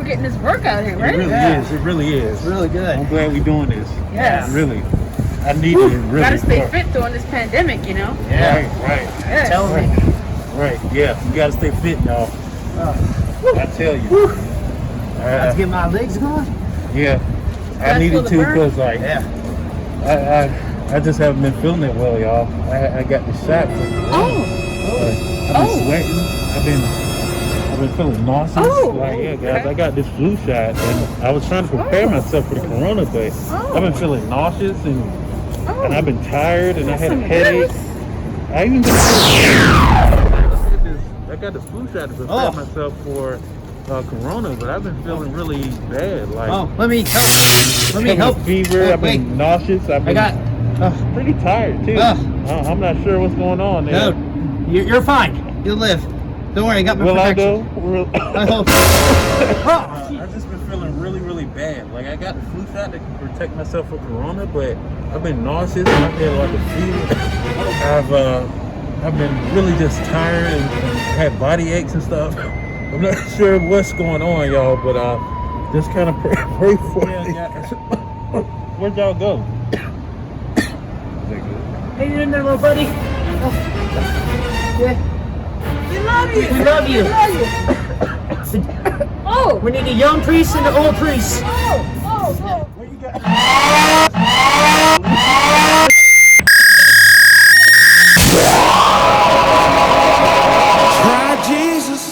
getting this workout in, right? It really is. It really is. It's really good. I'm glad we're doing this. Yes. Really. I need it really. Gotta stay fit during this pandemic, you know? Yeah. Right. Yes. Tell me. Right. Yeah. You gotta stay fit, y'all. I tell you. Let's get my legs going. Yeah. I Gotta needed feel the to burn? because like I just haven't been feeling it well, y'all. I got the shot. I've been sweating. I've been feeling nauseous. Guys, I got this flu shot, and I was trying to prepare myself for the corona, but I've been feeling nauseous and I've been tired, and I had a headache. I even been I got this flu shot to prepare myself for corona, but I've been feeling really bad. Like, let me help. Let me help. Fever. I've been nauseous. I've been pretty tired too. I'm not sure what's going on there. No, you're fine. You'll live. Don't worry, I got my protection. I hope. I've just been feeling really, really bad. Like, I got the flu shot to protect myself for corona, but I've been nauseous. I've had like a fever. I've been really just tired and had body aches and stuff. I'm not sure what's going on, y'all, but just kind of pray for me. Where'd y'all go? Hey, you in there, little buddy? Yeah. We love you. We love you. We need a young priest and an old priest. Where you got? Try Jesus.